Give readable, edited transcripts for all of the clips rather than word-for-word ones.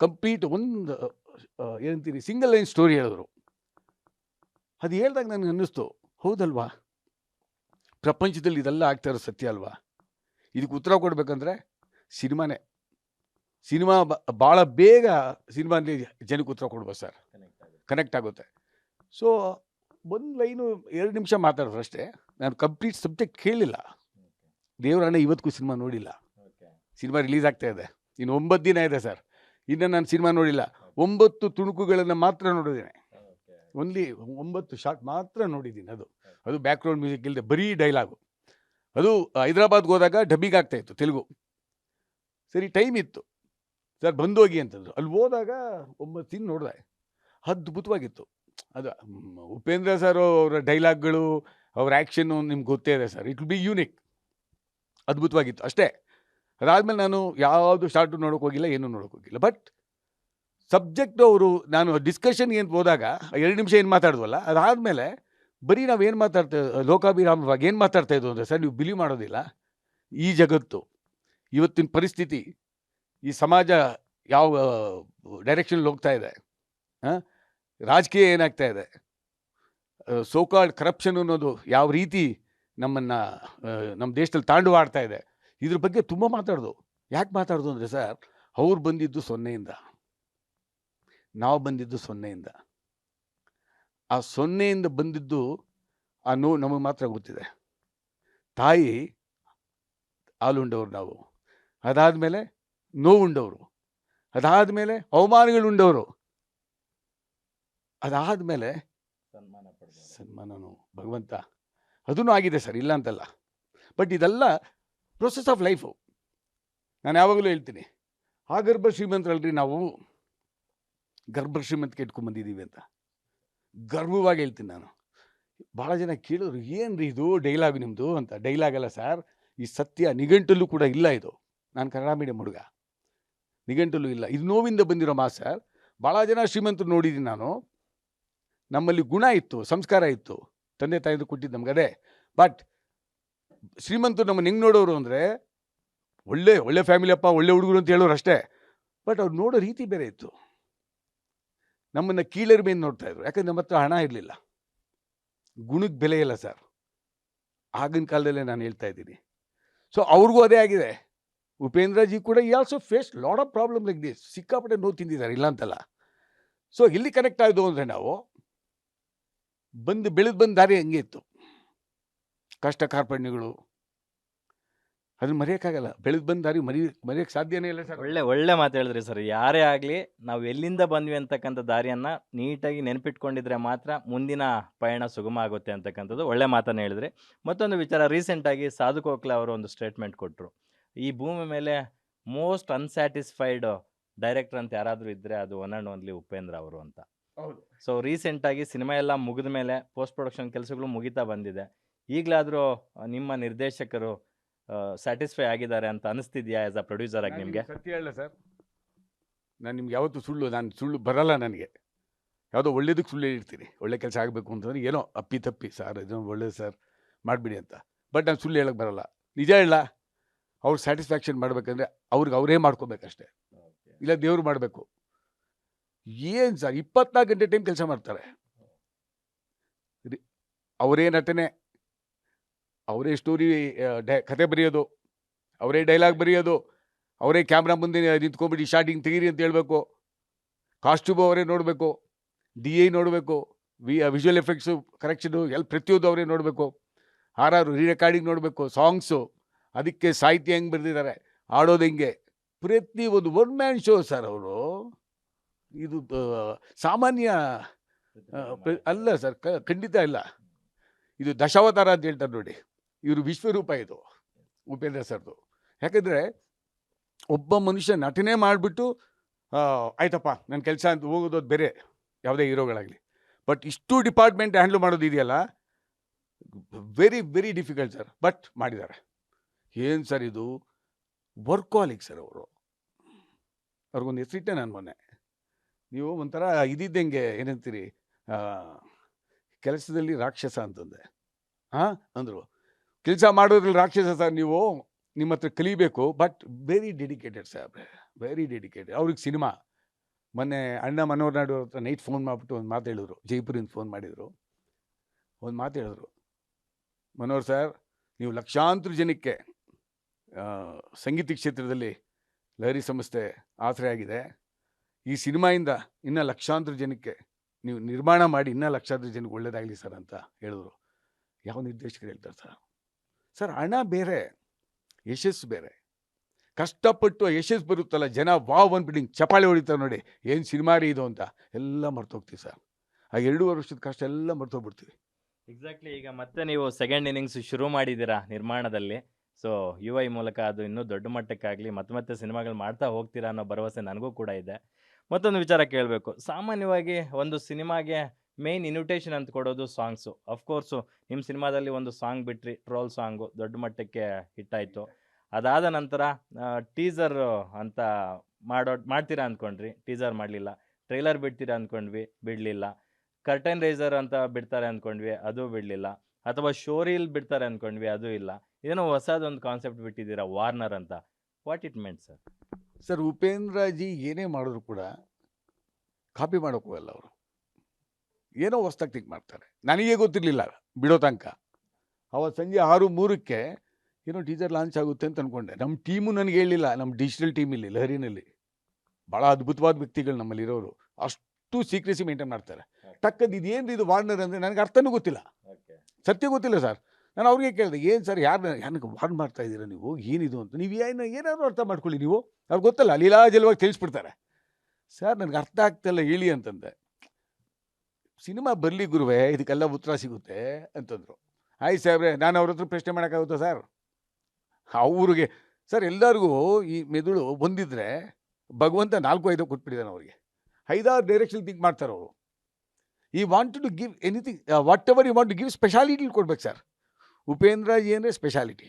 Complete ಒಂದು ಏನಂತೀರಿ single line story ಹೇಳಿದ್ರು. ಅದು ಹೇಳ್ದಾಗ ನನಗೆ ಅನ್ನಿಸ್ತು, ಹೌದಲ್ವಾ, ಪ್ರಪಂಚದಲ್ಲಿ ಇದೆಲ್ಲ ಆಗ್ತಾ ಇರೋ ಸತ್ಯ ಅಲ್ವಾ. ಇದಕ್ಕೆ ಉತ್ತರ ಕೊಡಬೇಕಂದ್ರೆ ಸಿನಿಮಾನೇ. ಸಿನಿಮಾ ಭಾಳ ಬೇಗ ಸಿನಿಮಾದಲ್ಲಿ ಜನಕ್ಕೆ ಉತ್ತರ ಕೊಡ್ಬೋದು ಸರ್, ಕನೆಕ್ಟ್ ಆಗುತ್ತೆ. ಸೊ ಒಂದು ಲೈನು 2 ನಿಮಿಷ ಮಾತಾಡಿದ್ರು ಅಷ್ಟೇ. ನಾನು ಕಂಪ್ಲೀಟ್ ಸಬ್ಜೆಕ್ಟ್ ಕೇಳಿಲ್ಲ. ದೇವರಾಣ ಇವತ್ತಿಗೂ ಸಿನಿಮಾ ನೋಡಿಲ್ಲ. ಸಿನಿಮಾ ರಿಲೀಸ್ ಆಗ್ತಾ ಇದೆ, ಇನ್ನು 9 ದಿನ ಇದೆ ಸರ್. ಇನ್ನು ನಾನು ಸಿನಿಮಾ ನೋಡಿಲ್ಲ. 9 ತುಣುಕುಗಳನ್ನು ಮಾತ್ರ ನೋಡಿದ್ದೇನೆ. ಓನ್ಲಿ 9 ಶಾರ್ಟ್ ಮಾತ್ರ ನೋಡಿದ್ದೀನಿ. ಅದು ಬ್ಯಾಕ್ಗ್ರೌಂಡ್ ಮ್ಯೂಸಿಕ್ ಇಲ್ಲದೆ ಬರೀ ಡೈಲಾಗು. ಅದು ಹೈದ್ರಾಬಾದ್ಗೆ ಹೋದಾಗ ಡಬ್ಬಿಂಗ್ ಆಗ್ತಾಯಿತ್ತು ತೆಲುಗು. ಸರಿ ಟೈಮ್ ಇತ್ತು ಸರ್, ಬಂದೋಗಿ ಅಂತಂದರು. ಅಲ್ಲಿ ಹೋದಾಗ 9 ದಿನ ನೋಡಿದೆ. ಅದ್ಭುತವಾಗಿತ್ತು. ಅದು ಉಪೇಂದ್ರ ಸರ್ ಅವರ ಡೈಲಾಗ್ಗಳು, ಅವ್ರ ಆ್ಯಕ್ಷನ್ನು ನಿಮ್ಗೆ ಗೊತ್ತೇ ಇದೆ sir. It will be unique. ಅದ್ಭುತವಾಗಿತ್ತು ಅಷ್ಟೇ. ಅದಾದಮೇಲೆ ನಾನು ಯಾವುದು ಶಾರ್ಟು ನೋಡೋಕೆ ಹೋಗಿಲ್ಲ, ಏನೂ ನೋಡೋಕೆ ಹೋಗಿಲ್ಲ. ಬಟ್ ಸಬ್ಜೆಕ್ಟು ಅವರು, ನಾನು ಡಿಸ್ಕಷನ್ಗೆ ಏನು ಹೋದಾಗ 2 ನಿಮಿಷ ಏನು ಮಾತಾಡಿದ್ವಲ್ಲ, ಅದಾದಮೇಲೆ ಬರೀ ನಾವು ಏನು ಮಾತಾಡ್ತಾ ಲೋಕಾಭಿರಾಮವಾಗಿ ಏನು ಮಾತಾಡ್ತಾ ಇದ್ವು ಅಂದರೆ ಸರ್, ನೀವು ಬಿಲೀವ್ ಮಾಡೋದಿಲ್ಲ, ಈ ಜಗತ್ತು, ಇವತ್ತಿನ ಪರಿಸ್ಥಿತಿ, ಈ ಸಮಾಜ ಯಾವ ಡೈರೆಕ್ಷನಲ್ಲಿ ಹೋಗ್ತಾ ಇದೆ, ರಾಜಕೀಯ ಏನಾಗ್ತಾ ಇದೆ, ಸೋಕಾಲ್ಡ್ ಕರಪ್ಷನ್ ಅನ್ನೋದು ಯಾವ ರೀತಿ ನಮ್ಮ ದೇಶದಲ್ಲಿ ತಾಂಡವಾಡ್ತಾ ಇದೆ, ಇದ್ರ ಬಗ್ಗೆ ತುಂಬ ಮಾತಾಡ್ದು. ಯಾಕೆ ಮಾತಾಡ್ದು ಅಂದರೆ ಸರ್, ಅವ್ರು ಬಂದಿದ್ದು 0ಇಂದ, ನಾವು ಬಂದಿದ್ದು 0ಇಂದ. ಆ 0ಇಂದ ಬಂದಿದ್ದು ಆ ನೋವು ನಮಗೆ ಮಾತ್ರ ಗೊತ್ತಿದೆ. ತಾಯಿ ಹಾಲುಂಡವ್ರು ನಾವು, ಅದಾದಮೇಲೆ ನೋವುಂಡವರು, ಅದಾದಮೇಲೆ ಅವಮಾನಗಳುಂಡವರು, ಅದಾದಮೇಲೆ ಸನ್ಮಾನನು ಭಗವಂತ ಅದೂ ಆಗಿದೆ ಸರ್, ಇಲ್ಲ ಅಂತಲ್ಲ. ಬಟ್ ಇದೆಲ್ಲ ಪ್ರೊಸೆಸ್ ಆಫ್ ಲೈಫು. ನಾನು ಯಾವಾಗಲೂ ಹೇಳ್ತೀನಿ, ಆ ಗರ್ಭ ಶ್ರೀಮಂತರಲ್ರಿ ನಾವು, ಗರ್ಭ ಶ್ರೀಮಂತಿಕೆ ಇಟ್ಕೊಂಡ್ಬಂದಿದ್ದೀವಿ ಅಂತ ಗರ್ವವಾಗಿ ಹೇಳ್ತೀನಿ ನಾನು. ಭಾಳ ಜನ ಕೇಳಿದ್ರು, ಏನು ರೀ ಇದು ಡೈಲಾಗ್ ನಿಮ್ಮದು ಅಂತ. ಡೈಲಾಗ್ ಅಲ್ಲ ಸರ್, ಈ ಸತ್ಯ ನಿಘಂಟಲ್ಲೂ ಕೂಡ ಇಲ್ಲ. ಇದು ನಾನು ಕನ್ನಡ ಮೀಡಿಯಂ ಹುಡುಗ, ನಿಘಂಟಲ್ಲೂ ಇಲ್ಲ. ಇದು ನೋವಿಂದ ಬಂದಿರೋ ಮಾತು ಸರ್. ಭಾಳ ಜನ ಶ್ರೀಮಂತರು ನೋಡಿದ್ದೀನಿ ನಾನು. ನಮ್ಮಲ್ಲಿ ಗುಣ ಇತ್ತು, ಸಂಸ್ಕಾರ ಇತ್ತು, ತಂದೆ ತಾಯಿದು ಕೊಟ್ಟಿದ್ದು ನಮ್ಗೆ ಅದೇ. ಬಟ್ ಶ್ರೀಮಂತರು ನಮ್ಮನ್ನು ಹೆಂಗೆ ನೋಡೋರು ಅಂದರೆ, ಒಳ್ಳೆ ಫ್ಯಾಮಿಲಿ ಅಪ್ಪ, ಒಳ್ಳೆ ಹುಡುಗರು ಅಂತ ಹೇಳೋರು ಅಷ್ಟೇ. ಬಟ್ ಅವ್ರು ನೋಡೋ ರೀತಿ ಬೇರೆ ಇತ್ತು. ನಮ್ಮನ್ನು ಕೀಳರ ಮೇಲೆ ನೋಡ್ತಾಯಿದ್ರು. ಯಾಕಂದ್ರೆ ನಮ್ಮ ಹತ್ರ ಹಣ ಇರಲಿಲ್ಲ, ಗುಣಕ್ಕೆ ಬೆಲೆ ಇಲ್ಲ ಸರ್. ಆಗಿನ ಕಾಲದಲ್ಲೇ ನಾನು ಹೇಳ್ತಾ ಇದ್ದೀನಿ. ಸೊ ಅವ್ರಿಗೂ ಅದೇ ಆಗಿದೆ. ಉಪೇಂದ್ರಜಿ ಕೂಡ ಈ also face lot of problem like this. ಸಿಕ್ಕಾಪಟ್ಟೆ ನೋವು ತಿಂದಿದ್ದಾರೆ, ಇಲ್ಲ ಅಂತಲ್ಲ. ಸೊ ಎಲ್ಲಿ ಕನೆಕ್ಟ್ ಆಯಿತು ಅಂದರೆ, ನಾವು ಬೆಳೆದು ಬಂದ ದಾರಿ ಹಂಗೆ ಇತ್ತು. ಕಷ್ಟ ಕಾರ್ಪಣ್ಯಗಳು ಅದನ್ನ ಮರೆಯೋಕ್ಕಾಗಲ್ಲ. ಬೆಳೆದು ಬಂದ ದಾರಿ ಮರೆಯೋಕ್ಕೆ ಸಾಧ್ಯನೇ ಇಲ್ಲ ಸರ್. ಒಳ್ಳೆ ಮಾತು ಹೇಳಿದ್ರಿ ಸರ್. ಯಾರೇ ಆಗಲಿ, ನಾವು ಎಲ್ಲಿಂದ ಬಂದ್ವಿ ಅಂತಕ್ಕಂಥ ದಾರಿಯನ್ನು ನೀಟಾಗಿ ನೆನಪಿಟ್ಕೊಂಡಿದ್ರೆ ಮಾತ್ರ ಮುಂದಿನ ಪಯಣ ಸುಗಮ ಆಗುತ್ತೆ ಅಂತಕ್ಕಂಥದ್ದು ಒಳ್ಳೆ ಮಾತನ್ನು ಹೇಳಿದ್ರಿ. ಮತ್ತೊಂದು ವಿಚಾರ, ರೀಸೆಂಟಾಗಿ ಸಾಧು ಕೋಕ್ಲೆ ಅವರು ಒಂದು ಸ್ಟೇಟ್ಮೆಂಟ್ ಕೊಟ್ಟರು. ಈ ಭೂಮಿ ಮೇಲೆ ಮೋಸ್ಟ್ ಅನ್ಸ್ಯಾಟಿಸ್ಫೈಡ್ ಡೈರೆಕ್ಟರ್ ಅಂತ ಯಾರಾದರೂ ಇದ್ದರೆ ಅದು ಒನ್ ಆ್ಯಂಡ್ ಓನ್ಲಿ ಉಪೇಂದ್ರ ಅವರು ಅಂತ. ಸೊ ರೀಸೆಂಟಾಗಿ ಸಿನಿಮಾ ಎಲ್ಲ ಮುಗಿದ ಮೇಲೆ ಪೋಸ್ಟ್ ಪ್ರೊಡಕ್ಷನ್ ಕೆಲಸಗಳು ಮುಗಿತಾ ಬಂದಿದೆ. ಈಗಲಾದರೂ ನಿಮ್ಮ ನಿರ್ದೇಶಕರು ಸ್ಯಾಟಿಸ್ಫೈ ಆಗಿದ್ದಾರೆ ಅಂತ ಅನಿಸ್ತಿದ್ಯಾ ಆ್ಯಸ್ ಅ ಪ್ರೊಡ್ಯೂಸರ್ ಆಗಿ ನಿಮಗೆ? ಸತ್ಯ ಹೇಳ ಸರ್, ನಾನು ನಿಮ್ಗೆ ಯಾವತ್ತೂ ಸುಳ್ಳು ಬರಲ್ಲ ನನಗೆ. ಯಾವುದೋ ಒಳ್ಳೇದಕ್ಕೆ ಸುಳ್ಳು ಹೇಳಿರ್ತೀನಿ. ಒಳ್ಳೆ ಕೆಲಸ ಆಗಬೇಕು ಅಂತಂದ್ರೆ ಏನೋ ತಪ್ಪಿ ಸರ್, ಇದನ್ನು ಒಳ್ಳೇದು ಸರ್ ಮಾಡಿಬಿಡಿ ಅಂತ. ಬಟ್ ನಾನು ಸುಳ್ಳು ಹೇಳೋಕ್ಕೆ ಬರಲ್ಲ. ನಿಜ ಹೇಳ, ಅವ್ರು ಸ್ಯಾಟಿಸ್ಫ್ಯಾಕ್ಷನ್ ಮಾಡಬೇಕಂದ್ರೆ ಅವರೇ ಮಾಡ್ಕೋಬೇಕಷ್ಟೇ, ಇಲ್ಲ ದೇವ್ರು ಮಾಡಬೇಕು. ಏನು ಸರ್, 24 ಗಂಟೆ ಟೈಮ್ ಕೆಲಸ ಮಾಡ್ತಾರೆ. ಅವರೇ ನಟನೆ, ಅವರೇ ಸ್ಟೋರಿ ಕತೆ ಬರೆಯೋದು, ಅವರೇ ಡೈಲಾಗ್ ಬರೆಯೋದು, ಅವರೇ ಕ್ಯಾಮ್ರಾ ಮುಂದೆ ನಿಂತ್ಕೊಂಡ್ಬಿಟ್ಟು ಶಾರ್ಟಿಂಗ್ ತೆಗೀರಿ ಅಂತ ಹೇಳಬೇಕು. ಕಾಸ್ಟ್ಯೂಮ್ ಅವರೇ ನೋಡಬೇಕು, DI ನೋಡಬೇಕು, ವಿಜುವಲ್ ಎಫೆಕ್ಟ್ಸು ಕರೆಕ್ಷನು ಪ್ರತಿಯೊಂದು ಅವರೇ ನೋಡಬೇಕು. ರೀ ರೆಕಾರ್ಡಿಂಗ್ ನೋಡಬೇಕು, ಸಾಂಗ್ಸು, ಅದಕ್ಕೆ ಸಾಹಿತ್ಯ ಹೆಂಗೆ ಬರೆದಿದ್ದಾರೆ, ಆಡೋದು ಹೆಂಗೆ, ಪ್ರತಿಯೊಂದು ಒನ್ ಮ್ಯಾನ್ ಶೋ ಸರ್ ಅವರು. ಇದು ಸಾಮಾನ್ಯ ಅಲ್ಲ ಸರ್, ಖಂಡಿತ ಇಲ್ಲ. ಇದು ದಶಾವತಾರ ಅಂತ ಹೇಳ್ತಾರೆ ನೋಡಿ, ಇವರು ವಿಶ್ವರೂಪ ಇದು ಉಪೇಂದ್ರ ಸರ್ದು. ಯಾಕಂದರೆ ಒಬ್ಬ ಮನುಷ್ಯ ನಟನೆ ಮಾಡಿಬಿಟ್ಟು ಆಯ್ತಪ್ಪ ನನ್ನ ಕೆಲಸ ಅಂತ ಹೋಗೋದು ಬೇರೆ, ಯಾವುದೇ ಹೀರೋಗಳಾಗಲಿ. ಬಟ್ ಇಷ್ಟು ಡಿಪಾರ್ಟ್ಮೆಂಟ್ ಹ್ಯಾಂಡ್ಲ್ ಮಾಡೋದು ಇದೆಯಲ್ಲ, very very difficult sir. But ಮಾಡಿದ್ದಾರೆ. ಏನು ಸರ್ ಇದು ವರ್ಕಾಲಿಕ್ ಸರ್ ಅವರು. ಅವ್ರಿಗೊಂದು ಹೆಸರಿಟ್ಟೆ ನಾನು ಮೊನ್ನೆ. ನೀವು ಒಂಥರ ಇದ್ದಂಗೆ ಏನಂತೀರಿ, ಕೆಲಸದಲ್ಲಿ ರಾಕ್ಷಸ ಅಂತಂದೆ. ಅಂದರು, ಕೆಲಸ ಮಾಡೋದ್ರಲ್ಲಿ ರಾಕ್ಷಸ ಸರ್ ನೀವು, ನಿಮ್ಮ ಹತ್ರ ಕಲಿಬೇಕು. But very dedicated sir, very dedicated. ಅವ್ರಿಗೆ ಸಿನಿಮಾ ಮೊನ್ನೆ ಅಣ್ಣ ಮನೋಹರ್ ನಾಯ್ಡು ಅವ್ರ ಹತ್ರ ನೈಟ್ ಫೋನ್ ಮಾಡಿಬಿಟ್ಟು ಒಂದು ಮಾತು ಹೇಳಿದ್ರು, ಜೈಪುರಿಂದ ಫೋನ್ ಮಾಡಿದರು. ಒಂದು ಮಾತು ಹೇಳಿದ್ರು, ಮನೋಹರ್ ಸರ್, ನೀವು ಲಕ್ಷಾಂತರ ಜನಕ್ಕೆ ಸಂಗೀತ ಕ್ಷೇತ್ರದಲ್ಲಿ ಲಹರಿ ಸಂಸ್ಥೆ ಆಸರೆ ಆಗಿದೆ. ಈ ಸಿನಿಮಾಯಿಂದ ಇನ್ನೂ ಲಕ್ಷಾಂತರ ಜನಕ್ಕೆ ನೀವು ನಿರ್ಮಾಣ ಮಾಡಿ ಇನ್ನೂ ಲಕ್ಷಾಂತರ ಜನಕ್ಕೆ ಒಳ್ಳೇದಾಗಲಿ ಸರ್ ಅಂತ ಹೇಳಿದ್ರು. ಯಾವ ನಿರ್ದೇಶಕರು ಹೇಳ್ತಾರೆ ಸರ್? ಸರ್, ಹಣ ಬೇರೆ, ಯಶಸ್ಸು ಬೇರೆ. ಕಷ್ಟಪಟ್ಟು ಯಶಸ್ಸು ಬರುತ್ತಲ್ಲ, ಜನ ವಾವ್ ಅಂದ್ಬಿಟ್ಟು ಚಪಾಳಿ ಹೊಡಿತಾರೆ ನೋಡಿ, ಏನು ಸಿನಿಮಾ ರೀ ಇದು ಅಂತ ಎಲ್ಲ ಮರ್ತೋಗ್ತೀವಿ ಸರ್. ಆ 2.5 ವರ್ಷದ ಕಷ್ಟ ಎಲ್ಲ ಮರ್ತೋಗ್ಬಿಡ್ತೀವಿ. ಎಕ್ಸಾಕ್ಟ್ಲಿ. ಈಗ ಮತ್ತೆ ನೀವು ಸೆಕೆಂಡ್ ಇನ್ನಿಂಗ್ಸ್ ಶುರು ಮಾಡಿದ್ದೀರಾ ನಿರ್ಮಾಣದಲ್ಲಿ. ಸೊ UI ಮೂಲಕ ಅದು ಇನ್ನೂ ದೊಡ್ಡ ಮಟ್ಟಕ್ಕಾಗಲಿ, ಮತ್ತೆ ಸಿನಿಮಾಗಳು ಮಾಡ್ತಾ ಹೋಗ್ತೀರಾ ಅನ್ನೋ ಭರವಸೆ ನನಗೂ ಕೂಡ ಇದೆ. ಮತ್ತೊಂದು ವಿಚಾರ ಕೇಳಬೇಕು. ಸಾಮಾನ್ಯವಾಗಿ ಒಂದು ಸಿನಿಮಾಗೆ ಮೇನ್ ಇನ್ವಿಟೇಷನ್ ಅಂತ ಕೊಡೋದು ಸಾಂಗ್ಸು. ಅಫ್ಕೋರ್ಸು ನಿಮ್ಮ ಸಿನಿಮಾದಲ್ಲಿ ಒಂದು ಸಾಂಗ್ ಬಿಟ್ರಿ, ಟ್ರೋಲ್ ಸಾಂಗು ದೊಡ್ಡ ಮಟ್ಟಕ್ಕೆ ಹಿಟ್ಟಾಯಿತು. ಅದಾದ ನಂತರ ಟೀಸರ್ ಅಂತ ಮಾಡ್ತೀರಾ ಅಂದ್ಕೊಂಡ್ರಿ, ಟೀಸರ್ ಮಾಡಲಿಲ್ಲ. ಟ್ರೈಲರ್ ಬಿಡ್ತೀರಾ ಅಂದ್ಕೊಂಡ್ವಿ, ಬಿಡಲಿಲ್ಲ. ಕರ್ಟನ್ ರೈಸರ್ ಅಂತ ಬಿಡ್ತಾರೆ ಅಂದ್ಕೊಂಡ್ವಿ, ಅದು ಬಿಡಲಿಲ್ಲ. ಅಥವಾ ಶೋರೀಲ್ ಬಿಡ್ತಾರೆ ಅಂದ್ಕೊಂಡ್ವಿ, ಅದು ಇಲ್ಲ. ಏನೋ ಹೊಸದೊಂದು ಕಾನ್ಸೆಪ್ಟ್ ಬಿಟ್ಟಿದ್ದೀರಾ, ವಾರ್ನರ್ ಅಂತ. What it meant sir? Sir, ಉಪೇಂದ್ರಜಿ ಏನೇ ಮಾಡಿದ್ರು ಕೂಡ ಕಾಪಿ ಮಾಡೋಕೆ ಹೋಗಲ್ಲ ಅವರು. ಏನೋ ಹೊಸ್ದಾಗಿ ಥಿಂಕ್ ಮಾಡ್ತಾರೆ. ನನಗೇ ಗೊತ್ತಿರಲಿಲ್ಲ ಬಿಡೋ ತನಕ. ಅವತ್ತು ಸಂಜೆ 6:03ಕ್ಕೆ ಏನೋ ಟೀಸರ್ ಲಾಂಚ್ ಆಗುತ್ತೆ ಅಂತ ಅಂದ್ಕೊಂಡೆ. ನಮ್ಮ ಟೀಮು ನನಗೆ ಹೇಳಿಲ್ಲ, ನಮ್ಮ ಡಿಜಿಟಲ್ ಟೀಮಲ್ಲಿ ಲಹರಿನಲ್ಲಿ ಭಾಳ ಅದ್ಭುತವಾದ ವ್ಯಕ್ತಿಗಳು ನಮ್ಮಲ್ಲಿ ಇರೋರು. ಅಷ್ಟು ಸೀಕ್ರೆಸಿ ಮೇಂಟೈನ್ ಮಾಡ್ತಾರೆ. ಟಕ್ಕದ್ದು ಇದೇನು ಇದು ವಾರ್ನರ್ ಅಂದರೆ ನನಗೆ ಅರ್ಥನೂ ಗೊತ್ತಿಲ್ಲ, ಸತ್ಯ ಗೊತ್ತಿಲ್ಲ ಸರ್. ನಾನು ಅವ್ರಿಗೆ ಕೇಳಿದೆ, ಏನು ಸರ್, ಯಾರಿಗೆ ವಾರ್ನ್ ಮಾಡ್ತಾ ಇದ್ದೀರಾ ನೀವು, ಏನಿದು ಅಂತ. ನೀವು ಏನಾದರೂ ಅರ್ಥ ಮಾಡ್ಕೊಳ್ಳಿ ನೀವು. ಅವ್ರಿಗೆ ಗೊತ್ತಲ್ಲ, ಲೀಲಾಜಲವಾಗಿ ತಿಳಿಸ್ಬಿಡ್ತಾರೆ. ಸರ್, ನನಗೆ ಅರ್ಥ ಆಗ್ತಾಯಿಲ್ಲ, ಹೇಳಿ ಅಂತಂದೆ. ಸಿನಿಮಾ ಬರಲಿ ಗುರುವೇ, ಇದಕ್ಕೆಲ್ಲ ಉತ್ತರ ಸಿಗುತ್ತೆ ಅಂತಂದರು. ಆಯ್ತು ಸಾಹೇಬ್ರೆ, ನಾನು ಅವ್ರ ಹತ್ರ ಪ್ರಶ್ನೆ ಮಾಡೋಕ್ಕಾಗುತ್ತಾ ಸರ್? ಅವ್ರಿಗೆ ಸರ್, ಎಲ್ಲರಿಗೂ ಈ ಮೆದುಳು ಬಂದಿದ್ದರೆ ಭಗವಂತ 4-5 ಕೊಟ್ಬಿಟ್ಟಿದ್ದಾನೆ ಅವ್ರಿಗೆ. 5-6 ಡೈರೆಕ್ಷನ್ ಥಿಂಕ್ ಮಾಡ್ತಾರೆ ಅವರು. ಈ wanted to give anything, whatever you want to give, speciality ಕೊಡ್ಬೇಕು ಸರ್. ಉಪೇಂದ್ರಜಿ ಅಂದರೆ ಸ್ಪೆಷಾಲಿಟಿ.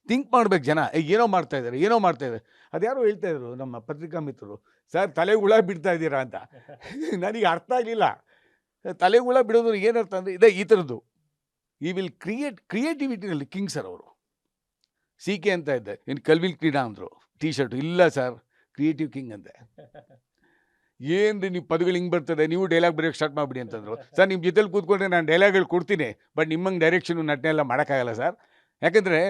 ಥಿಂಕ್ ಮಾಡ್ಬೇಕು ಜನ, ಏನೋ ಮಾಡ್ತಾಯಿದ್ದಾರೆ. ಅದ್ಯಾರೋ ಹೇಳ್ತಾಯಿದ್ರು ನಮ್ಮ ಪತ್ರಿಕಾ ಮಿತ್ರರು, ಸರ್ ತಲೆಗೆ ಹುಳ ಬಿಡ್ತಾ ಇದ್ದೀರಾ ಅಂತ. ನನಗೆ ಅರ್ಥ ಆಗಲಿಲ್ಲ. ತಲೆಗೆ ಹುಳ ಬಿಡೋದು ಏನರ್ಥ ಅಂದರೆ ಇದೇ ಈ ಥರದ್ದು. ಈ ವಿಲ್ ಕ್ರಿಯೇಟಿವಿಟಿನಲ್ಲಿ ಕಿಂಗ್ ಸರ್ ಅವರು. CK ಅಂತ ಇದ್ದೆ, ಇನ್ನು ಕಲ್ವಿಲ್ ಕ್ರೀಡಾ ಅಂದರು ಟೀ ಶರ್ಟು. ಇಲ್ಲ ಸರ್, ಕ್ರಿಯೇಟಿವ್ ಕಿಂಗ್ ಅಂತೆ. ಏನು ರೀ ನೀವು ಪದಗಳು ಹಿಂಗೆ ಬರ್ತದೆ, ನೀವು ಡೈಲಾಗ್ ಬರೆಯೋಕ್ಕೆ ಸ್ಟಾರ್ಟ್ ಮಾಡಿಬಿಡಿ ಅಂತಂದರು. ಸರ್, ನಿಮ್ಮ ಜೊತೆಲಿ ಕೂತ್ಕೊಂಡ್ರೆ ನಾನು ಡೈಲಾಗ್ಗಳು ಕೊಡ್ತೀನಿ, ಬಟ್ ನಿಮ್ಮಂಗೆ ಡೈರೆಕ್ಷನು ನಟನೆಲ್ಲ ಮಾಡೋಕ್ಕಾಗಲ್ಲ ಸರ್. ಯಾಕಂದರೆ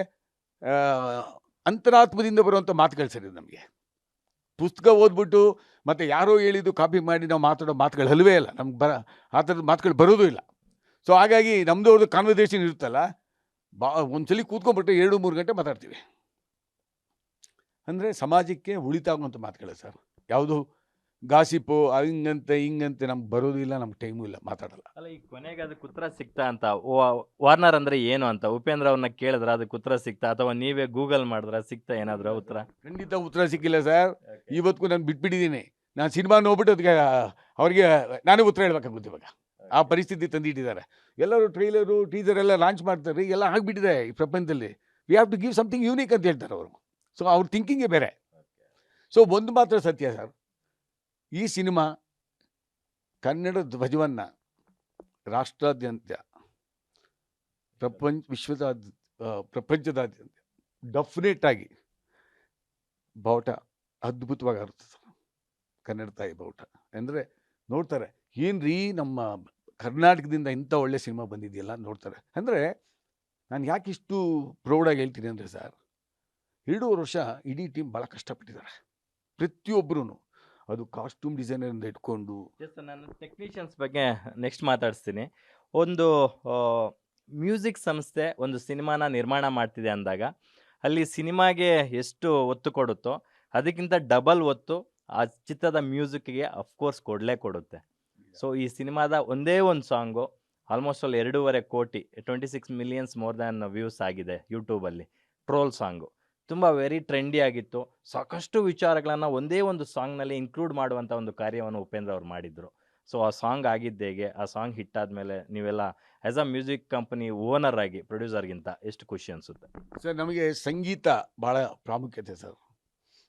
ಅಂತರಾತ್ಮದಿಂದ ಬರುವಂಥ ಮಾತುಗಳು ಸರ್ ಇದು. ನಮಗೆ ಪುಸ್ತಕ ಓದ್ಬಿಟ್ಟು ಮತ್ತು ಯಾರೋ ಹೇಳಿದ್ದು ಕಾಪಿ ಮಾಡಿ ನಾವು ಮಾತಾಡೋ ಮಾತುಗಳು ಹಲ್ವೇ ಇಲ್ಲ. ನಮ್ಗೆ ಆ ಥರದ ಮಾತುಗಳು ಬರೋದೂ ಇಲ್ಲ. ಸೊ ಹಾಗಾಗಿ ನಮ್ಮದು ಅವ್ರದ್ದು ಕಾನ್ವರ್ಸೇಷನ್ ಇರುತ್ತಲ್ಲ, ಒಂದ್ಸಲಿ ಕೂತ್ಕೊಂಡ್ಬಿಟ್ಟು 2-3 ಗಂಟೆ ಮಾತಾಡ್ತೀವಿ. ಅಂದರೆ ಸಮಾಜಕ್ಕೆ ಉಳಿತಾಗುವಂಥ ಮಾತುಗಳು ಸರ್. ಯಾವುದು ಗಾಸಿಪು ಹಿಂಗಂತೆ ನಮ್ಗೆ ಬರೋದು ಇಲ್ಲ, ನಮ್ಗೆ ಟೈಮು ಇಲ್ಲ, ಮಾತಾಡಲ್ಲ. ಅಲ್ಲ, ಈಗ ಕೊನೆಗೆ ಅದಕ್ಕೆ ಉತ್ತರ ಸಿಗ್ತಾ ಅಂತ, ವಾರ್ನರ್ ಅಂದರೆ ಏನು ಅಂತ ಉಪೇಂದ್ರ ಅವ್ರನ್ನ ಕೇಳಿದ್ರ ಅದಕ್ಕೆ ಉತ್ತರ ಸಿಗ್ತಾ, ಅಥವಾ ನೀವೇ ಗೂಗಲ್ ಮಾಡಿದ್ರ ಸಿಗ್ತಾ ಏನಾದರೂ ಉತ್ತರ? ಖಂಡಿತ ಉತ್ತರ ಸಿಕ್ಕಿಲ್ಲ ಸರ್. ಇವತ್ತಿಗೂ ನಾನು ಬಿಟ್ಬಿಟ್ಟಿದ್ದೀನಿ. ನಾನು ಸಿನಿಮಾ ನೋಡ್ಬಿಟ್ಟು ಅದಕ್ಕೆ ಅವ್ರಿಗೆ ನಾನೇ ಉತ್ತರ ಹೇಳ್ಬೇಕಾಗುತ್ತೆ. ಇವಾಗ ಆ ಪರಿಸ್ಥಿತಿ ತಂದಿಟ್ಟಿದ್ದಾರೆ. ಎಲ್ಲರೂ ಟ್ರೈಲರು ಟೀಸರ್ ಎಲ್ಲ ಲಾಂಚ್ ಮಾಡ್ತಾರೆ, ಎಲ್ಲ ಆಗಿಬಿಟ್ಟಿದೆ ಈ ಪ್ರಪಂಚದಲ್ಲಿ. We have to give something unique ಅಂತ ಹೇಳ್ತಾರೆ ಅವರು. ಸೊ ಅವ್ರ ಥಿಂಕಿಂಗೇ ಬೇರೆ. ಸೊ ಒಂದು ಮಾತ್ರ ಸತ್ಯ ಸರ್, ಈ ಸಿನಿಮಾ ಕನ್ನಡ ಧ್ವಜವನ್ನು ರಾಷ್ಟ್ರಾದ್ಯಂತ, ಪ್ರಪಂಚದಾದ್ಯಂತ ಡೆಫಿನೆಟ್ ಆಗಿ ಬಾವುಟ ಅದ್ಭುತವಾಗಿ ಆರುತ್ತೆ ಸರ್. ಕನ್ನಡ ತಾಯಿ ಬಾವುಟ ಅಂದರೆ ನೋಡ್ತಾರೆ, ಏನು ರೀ ನಮ್ಮ ಕರ್ನಾಟಕದಿಂದ ಇಂಥ ಒಳ್ಳೆ ಸಿನಿಮಾ ಬಂದಿದೆಯಲ್ಲ ನೋಡ್ತಾರೆ. ಅಂದರೆ ನಾನು ಯಾಕೆ ಇಷ್ಟು ಪ್ರೌಡಾಗಿ ಹೇಳ್ತೀನಿ ಅಂದರೆ ಸರ್, 2.5 ವರ್ಷ ಇಡೀ ಟೀಮ್ ಭಾಳ ಕಷ್ಟಪಟ್ಟಿದ್ದಾರೆ ಪ್ರತಿಯೊಬ್ಬರೂ. ಅದು ಕಾಸ್ಟ್ಯೂಮ್ ಡಿಸೈನರಿಂದ ಇಟ್ಕೊಂಡು. ನಾನು ಟೆಕ್ನಿಷಿಯನ್ಸ್ ಬಗ್ಗೆ ನೆಕ್ಸ್ಟ್ ಮಾತಾಡಿಸ್ತೀನಿ. ಒಂದು ಮ್ಯೂಸಿಕ್ ಸಂಸ್ಥೆ ಒಂದು ಸಿನಿಮಾನ ನಿರ್ಮಾಣ ಮಾಡ್ತಿದೆ ಅಂದಾಗ ಅಲ್ಲಿ ಸಿನಿಮಾಗೆ ಎಷ್ಟು ಒತ್ತು ಕೊಡುತ್ತೋ ಅದಕ್ಕಿಂತ ಡಬಲ್ ಒತ್ತು ಆ ಚಿತ್ರದ ಮ್ಯೂಸಿಕ್ಗೆ ಅಫ್ಕೋರ್ಸ್ ಕೊಡುತ್ತೆ. ಸೊ ಈ ಸಿನಿಮಾದ ಒಂದೇ ಒಂದು ಸಾಂಗು ಆಲ್ಮೋಸ್ಟ್ ಅಲ್ಲಿ 2.5 ಕೋಟಿ 26 ಮಿಲಿಯನ್ಸ್ ಮೋರ್ ದ್ಯಾನ್ ವ್ಯೂಸ್ ಆಗಿದೆ ಯೂಟ್ಯೂಬಲ್ಲಿ. ಟ್ರೋಲ್ ಸಾಂಗು ತುಂಬ ವೆರಿ ಟ್ರೆಂಡಿ ಆಗಿತ್ತು. ಸಾಕಷ್ಟು ವಿಚಾರಗಳನ್ನು ಒಂದೇ ಒಂದು ಸಾಂಗ್ನಲ್ಲಿ ಇನ್ಕ್ಲೂಡ್ ಮಾಡುವಂಥ ಒಂದು ಕಾರ್ಯವನ್ನು ಉಪೇಂದ್ರ ಅವ್ರು ಮಾಡಿದರು. ಸೊ ಆ ಸಾಂಗ್ ಆಗಿದ್ದೇಗೆ, ಆ ಸಾಂಗ್ ಹಿಟ್ ಆದಮೇಲೆ ನೀವೆಲ್ಲ as a music company owner ಆಗಿ ಪ್ರೊಡ್ಯೂಸರ್ಗಿಂತ ಎಷ್ಟು ಖುಷಿ ಅನಿಸುತ್ತೆ ಸರ್? ನಮಗೆ ಸಂಗೀತ ಭಾಳ ಪ್ರಾಮುಖ್ಯತೆ ಸರ್.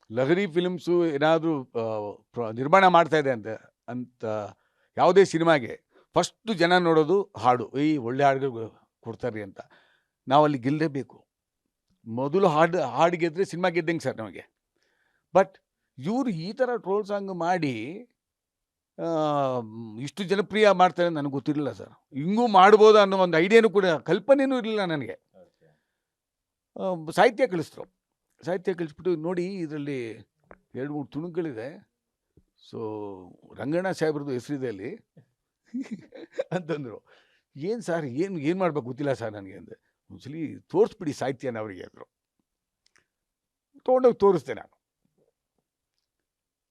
ಲಹರಿ ಫಿಲ್ಮ್ಸು ಏನಾದರೂ ನಿರ್ಮಾಣ ಮಾಡ್ತಾ ಇದೆ ಅಂತ ಯಾವುದೇ ಸಿನಿಮಾಗೆ ಫಸ್ಟು ಜನ ನೋಡೋದು ಹಾಡು. ಒಳ್ಳೆ ಹಾಡುಗಳು ಕೊಡ್ತಾರೆ ಅಂತ. ನಾವಲ್ಲಿ ಗೆಲ್ಲಲೇಬೇಕು. ಮೊದಲು ಹಾಡು ಗೆದ್ದರೆ ಸಿನಿಮಾ ಗೆದ್ದಂಗೆ ಸರ್ ನಮಗೆ. ಬಟ್ ಇವರು ಈ ಥರ ಟ್ರೋಲ್ ಸಾಂಗ್ ಮಾಡಿ ಇಷ್ಟು ಜನಪ್ರಿಯ ಮಾಡ್ತಾರೆ ನನಗೆ ಗೊತ್ತಿರಲಿಲ್ಲ ಸರ್. ಹಿಂಗೂ ಮಾಡ್ಬೋದು ಅನ್ನೋ ಒಂದು ಐಡಿಯಾನೂ ಕೂಡ ಕಲ್ಪನೆಯೂ ಇರಲಿಲ್ಲ ನನಗೆ. ಸಾಹಿತ್ಯ ಕಳಿಸಿದ್ರು. ಸಾಹಿತ್ಯ ಕಳಿಸ್ಬಿಟ್ಟು ನೋಡಿ ಇದರಲ್ಲಿ 2-3 ತುಣುಕುಗಳಿದೆ. ಸೊ ರಂಗಣ್ಣ ಸಾಹೇಬ್ರದ್ದು ಹೆಸರಿದೆ ಅಲ್ಲಿ ಅಂತಂದರು. ಏನು ಸರ್ ಏನು ಮಾಡ್ಬೇಕು ಗೊತ್ತಿಲ್ಲ ಸರ್ ನನಗೆ ಅಂದೆ. ಒಂದ್ಸಲಿ ತೋರಿಸ್ಬಿಡಿ ಸಾಹಿತ್ಯನ ಅವರಿಗೆ ಅಂದರು. ತೊಗೊಂಡೋಗಿ ತೋರಿಸ್ದೆ ನಾನು.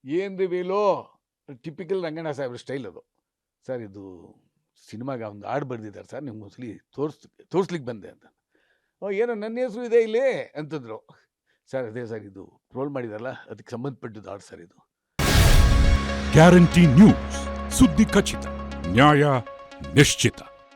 ಏನು ವೇಲೋ ಟಿಪಿಕಲ್ ರಂಗಣ್ಣ ಸಾಹೇಬ್ರ ಸ್ಟೈಲ್ ಅದು. ಸರ್ ಇದು ಸಿನಿಮಾಗೆ ಒಂದು ಹಾಡು ಬರೆದಿದ್ದಾರೆ ಸರ್, ನಿಮ್ಗೆ ಒಂದ್ಸಲಿ ತೋರಿಸ್ಲಿಕ್ಕೆ ಬಂದೆ ಅಂತ. ಏನೋ ನನ್ನ ಹೆಸರು ಇದೆ ಇಲ್ಲಿ ಅಂತಂದರು. ಸರ್ ಅದೇ ಸರ್ ಇದು ಟ್ರೋಲ್ ಮಾಡಿದಾರಲ್ಲ ಅದಕ್ಕೆ ಸಂಬಂಧಪಟ್ಟಿದ್ದು ಹಾಡು ಸರ್ ಇದು. ಗ್ಯಾರಂಟಿ ನ್ಯೂಸ್, ಸುದ್ದಿ ಖಚಿತ, ನ್ಯಾಯ ನಿಶ್ಚಿತ.